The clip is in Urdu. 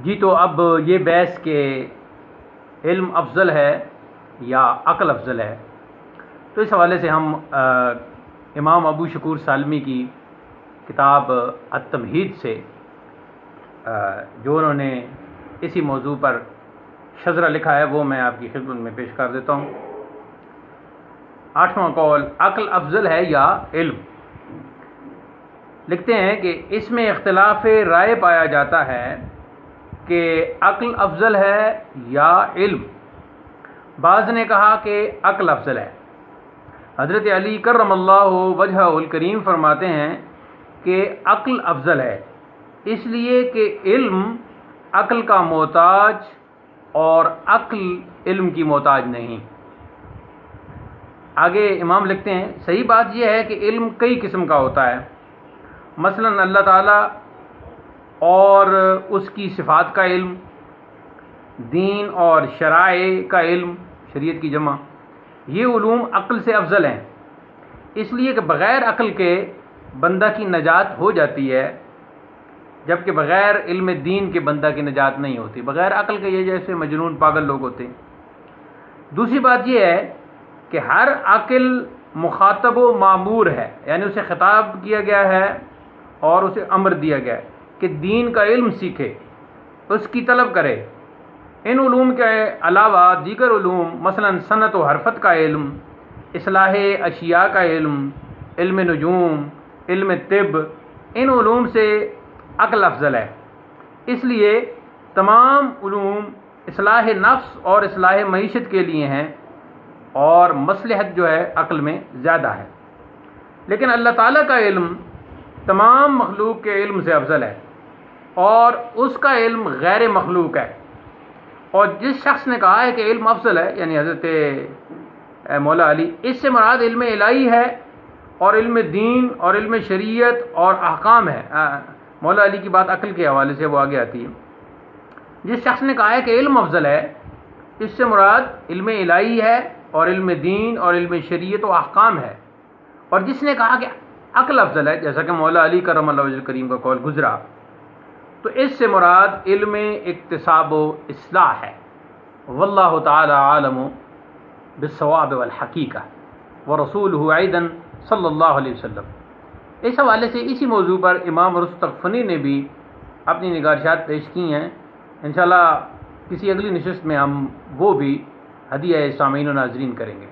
جی تو اب یہ بحث کہ علم افضل ہے یا عقل افضل ہے، تو اس حوالے سے ہم امام ابو شکور سالمی کی کتاب التمہید سے جو انہوں نے اسی موضوع پر شذرہ لکھا ہے وہ میں آپ کی خدمت میں پیش کر دیتا ہوں۔ 8واں قول، عقل افضل ہے یا علم؟ لکھتے ہیں کہ اس میں اختلاف رائے پایا جاتا ہے کہ عقل افضل ہے یا علم۔ بعض نے کہا کہ عقل افضل ہے۔ حضرت علی کرم اللہ وجہہ الکریم فرماتے ہیں کہ عقل افضل ہے، اس لیے کہ علم عقل کا محتاج اور عقل علم کی محتاج نہیں۔ آگے امام لکھتے ہیں صحیح بات یہ ہے کہ علم کئی قسم کا ہوتا ہے، مثلا اللہ تعالیٰ اور اس کی صفات کا علم، دین اور شرائع کا علم، شریعت کی جمع، یہ علوم عقل سے افضل ہیں، اس لیے کہ بغیر عقل کے بندہ کی نجات ہو جاتی ہے، جبکہ بغیر علم دین کے بندہ کی نجات نہیں ہوتی۔ بغیر عقل کے یہ جیسے مجنون پاگل لوگ ہوتے ہیں۔ دوسری بات یہ ہے کہ ہر عقل مخاطب و مامور ہے، یعنی اسے خطاب کیا گیا ہے اور اسے امر دیا گیا ہے کہ دین کا علم سیکھے، اس کی طلب کرے۔ ان علوم کے علاوہ دیگر علوم مثلا صنعت و حرفت کا علم، اصلاح اشیاء کا علم، علم نجوم، علم طب، ان علوم سے عقل افضل ہے، اس لیے تمام علوم اصلاح نفس اور اصلاح معیشت کے لیے ہیں اور مصلحت جو ہے عقل میں زیادہ ہے۔ لیکن اللہ تعالیٰ کا علم تمام مخلوق کے علم سے افضل ہے اور اس کا علم غیر مخلوق ہے۔ اور جس شخص نے کہا ہے کہ علم افضل ہے، یعنی حضرت مولا علی، اس سے مراد علم الہی ہے اور علم دین اور علم شریعت اور احکام ہے۔ مولا علی کی بات عقل کے حوالے سے وہ آگے آتی ہے۔ جس شخص نے کہا ہے کہ علم افضل ہے، اس سے مراد علم الہی ہے اور علم دین اور علم شریعت و احکام ہے۔ اور جس نے کہا کہ عقل افضل ہے، جیسا کہ مولا علی کرم اللہ وجہ کریم کا قول گزرا، تو اس سے مراد علم اکتساب و اصلاح ہے۔ واللہ تعالی عالم بالصواب والحقیقہ ورسولہ ایضا صلی اللہ علیہ وسلم۔ اس حوالے سے اسی موضوع پر امام رستقفنی نے بھی اپنی نگارشات پیش کی ہیں۔ انشاءاللہ کسی اگلی نشست میں ہم وہ بھی ہدیہ سامعین و ناظرین کریں گے۔